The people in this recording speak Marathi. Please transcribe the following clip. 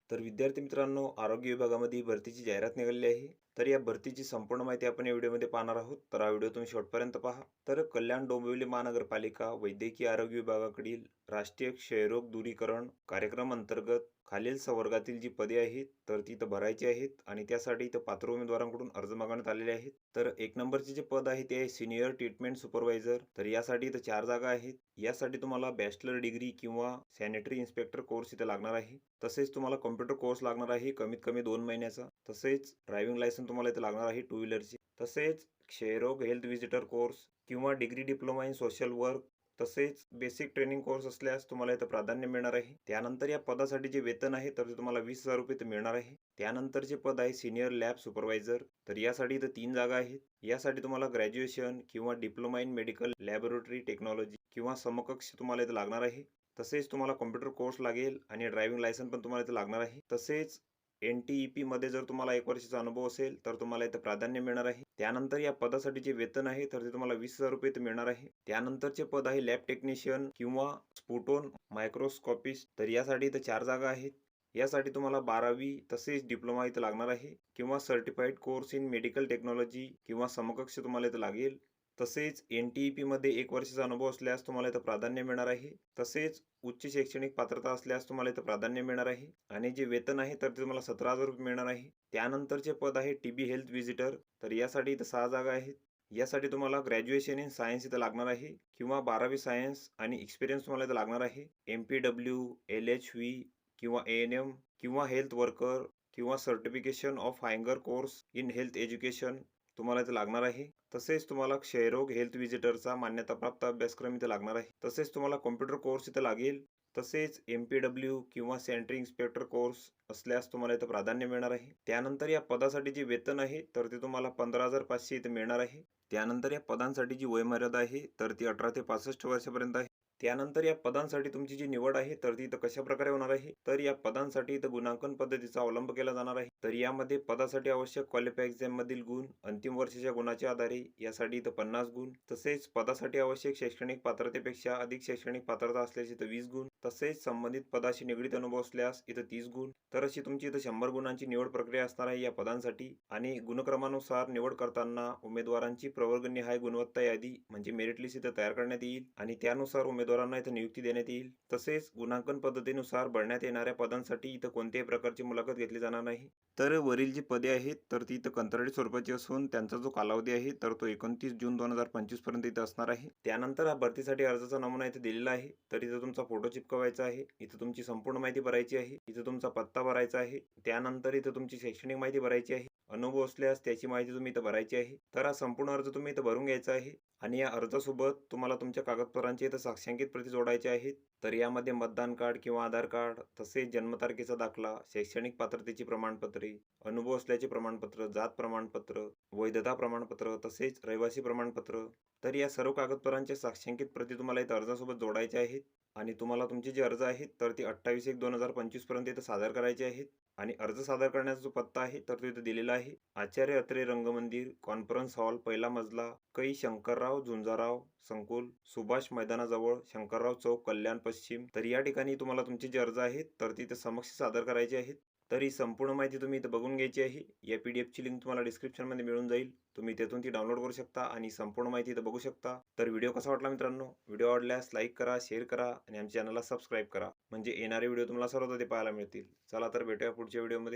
तर विद्यार्थी मित्रांनो, आरोग्य विभागामध्ये भरतीची जाहिरात निघालेली आहे. तर या भरतीची संपूर्ण माहिती आपण या व्हिडिओमध्ये पाहणार आहोत. तर हा व्हिडिओ तुम्ही शेवटपर्यंत पहा. तर कल्याण डोंबिवली महानगरपालिका वैद्यकीय आरोग्य विभागाकडील राष्ट्रीय क्षयरोग दूरीकरण कार्यक्रम अंतर्गत खालील संवर्गातील जी पदे आहेत तर ती इथं भरायची आहेत आणि त्यासाठी इथं पात्र उमेदवारांकडून अर्ज मागवण्यात आलेले आहेत. तर 1 नंबरचे जे पद आहे ते आहे सिनियर ट्रीटमेंट सुपरवायझर. तर यासाठी इथं 4 जागा आहेत. यासाठी तुम्हाला बॅचलर डिग्री किंवा सॅनिटरी इन्स्पेक्टर कोर्स इथं लागणार आहे. तसेच तुम्हाला कॉम्प्युटर कोर्स लागणार आहे कमीत कमी 2 महिन्याचा. तसेच ड्रायव्हिंग लायसन्स तुम्हाला इथे लागणार आहे 2 व्हीलरची. तसेच क्षयरोग हेल्थ व्हिजिटर कोर्स किंवा degree diploma in social work तसेच बेसिक ट्रेनिंग कोर्स असल्यास तुम्हाला इथं प्राधान्य मिळणार आहे. त्यानंतर या पदासाठी जे वेतन आहे तर ते तुम्हाला 20,000 रुपये इथं मिळणार आहे. त्यानंतरचे पद आहे सिनियर लॅब सुपरवायझर. तर यासाठी इथं 3 जागा आहेत. यासाठी तुम्हाला ग्रॅज्युएशन किंवा diploma in medical laboratory technology किंवा समकक्ष तुम्हाला इथं लागणार आहे. तसेच तुम्हाला कॉम्प्युटर कोर्स लागेल आणि ड्रायव्हिंग लायसन्स पण तुम्हाला इथं लागणार आहे. तसेच NTEP मध्ये जर तुम्हाला 1 वर्षाचा अनुभव असेल तर तुम्हाला इथं प्राधान्य मिळणार आहे. त्यानंतर या पदासाठी जे वेतन आहे तर ते तुम्हाला 20,000 रुपये इथं मिळणार आहे. त्यानंतरचे पद आहे लॅब टेक्निशियन किंवा स्फोटोन मायक्रोस्कोपिस्ट. तर यासाठी इथं 4 जागा आहेत. यासाठी तुम्हाला 12वी तसेच डिप्लोमा इथं लागणार आहे किंवा certified course in medical technology किंवा समकक्ष तुम्हाला इथं लागेल. तसेच NTEP मध्ये 1 वर्षाचा अनुभव असल्यास तुम्हाला इथं प्राधान्य मिळणार आहे. तसेच उच्च शैक्षणिक पात्रता असल्यास तुम्हाला इथं प्राधान्य मिळणार आहे आणि जे वेतन आहे तर ते तुम्हाला 17,000 रुपये मिळणार आहे. त्यानंतरचे पद आहे TB हेल्थ व्हिजिटर. तर यासाठी इथं 6 जागा आहेत. यासाठी तुम्हाला ग्रॅज्युएशन इन सायन्स इथं लागणार आहे किंवा 12वी सायन्स आणि एक्सपिरियन्स तुम्हाला इथं लागणार आहे. MPW, LHV किंवा ANM किंवा हेल्थ वर्कर किंवा सर्टिफिकेशन ऑफ हायंगर कोर्स इन हेल्थ एज्युकेशन तुम्हाला इथं लागणार आहे. तसेच तुम्हाला क्षयरोग हेल्थ व्हिजिटरचा मान्यताप्राप्त अभ्यासक्रम इथं लागणार आहे. तसेच तुम्हाला कॉम्प्युटर कोर्स इथं लागेल. तसेच MPW किंवा सॅनिटरी इन्स्पेक्टर कोर्स असल्यास तुम्हाला इथं प्राधान्य मिळणार आहे. त्यानंतर या पदासाठी जे वेतन आहे तर ते तुम्हाला 15,500 इथं मिळणार आहे. त्यानंतर या पदांसाठी जी वयोमर्यादा आहे तर ती 18 ते 65 वर्षापर्यंत आहे. त्यानंतर या पदांसाठी तुमची जी निवड आहे तर ती इथं कशा प्रकारे होणार आहे तर या पदांसाठी इथं गुणांकन पद्धतीचा अवलंब केला जाणार आहे. तर यामध्ये पदासाठी आवश्यक क्वालिफाय एक्झाम मधील गुण अंतिम वर्षाच्या गुणाच्या आधारे यासाठी इथं 50 गुण. तसेच पदासाठी आवश्यक शैक्षणिक पात्रतेपेक्षा अधिक शैक्षणिक पात्रता असल्यास इथं 20 गुण. तसेच संबंधित पदाशी निगडीत अनुभव असल्यास इथं 30 गुण. तर अशी तुमची इथं 100 गुणांची निवड प्रक्रिया असणार आहे या पदांसाठी आणि गुणक्रमानुसार निवड करताना उमेदवारांची प्रवर्गनिहाय गुणवत्ता यादी म्हणजे मेरिट लिस्ट इथं तयार करण्यात येईल आणि त्यानुसार उमेदवारांना इथं नियुक्ती देण्यात येईल. तसेच गुणांकन पद्धतीनुसार भरण्यात येणाऱ्या पदांसाठी इथं कोणत्याही प्रकारची मुलाखत घेतली जाणार नाही. तर वरील जी पदे आहेत तर ती इथं कंत्राटी स्वरूपाची असून त्यांचा जो कालावधी आहे तर तो 29 जून 2025 पर्यंत इथं असणार आहे. त्यानंतर हा भरतीसाठी अर्जाचा नमुना इथे दिलेला आहे. तर इथं तुमचा फोटो चिपकवायचा आहे. इथं तुमची संपूर्ण माहिती भरायची आहे. इथं तुमचा पत्ता भरायचा आहे. त्यानंतर इथं तुमची शैक्षणिक माहिती भरायची आहे. अनुभव असल्यास त्याची माहिती तुम्ही इथं भरायची आहे. तर हा संपूर्ण अर्ज तुम्ही इथं भरून घ्यायचा आहे आणि या अर्जासोबत तुम्हाला तुमच्या कागदपत्रांची इथं साक्षांकित प्रती जोडायच्या आहेत. तर यामध्ये मतदान कार्ड किंवा आधार कार्ड तसेच जन्मतारखेचा दाखला, शैक्षणिक पात्रतेची प्रमाणपत्रे, अनुभव असल्याचे प्रमाणपत्र, जात प्रमाणपत्र, वैधता प्रमाणपत्र तसेच रहिवासी प्रमाणपत्र. तर या सर्व कागदपत्रांच्या साक्षांकित प्रती तुम्हाला इथं अर्जासोबत जोडायच्या आहेत आणि तुम्हाला तुमचे जे अर्ज आहेत तर ते 28/1/2025 पर्यंत इथं सादर करायचे आहेत आणि अर्ज सादर करण्याचा जो पत्ता आहे तर तो इथं दिलेला आहे. आचार्य अत्रे रंगमंदिर, कॉन्फरन्स हॉल, पहिला मजला, कै शंकरराव झुंजाराव संकुल, सुभाष मैदानाजवळ, शंकरराव चौक, कल्याण पश्चिम. तर या ठिकाणी तुम्हाला तुमचे जे अर्ज आहेत तर ते इथं समक्ष सादर करायचे आहेत. तर ही संपूर्ण माहिती तुम्ही इथं बघून घ्यायची आहे. या PDF ची लिंक तुम्हाला डिस्क्रिप्शनमध्ये मिळून जाईल. तुम्ही तेथून ती डाउनलोड करू शकता आणि संपूर्ण माहिती इथं बघू शकता. तर व्हिडिओ कसा वाटला मित्रांनो? व्हिडिओ आवडल्यास लाईक करा, शेअर करा आणि आमच्या चॅनलला सबस्क्राईब करा म्हणजे येणारे व्हिडिओ तुम्हाला सर्वप्रथम पाहायला मिळतील. चला तर भेटूया पुढच्या व्हिडिओमध्ये.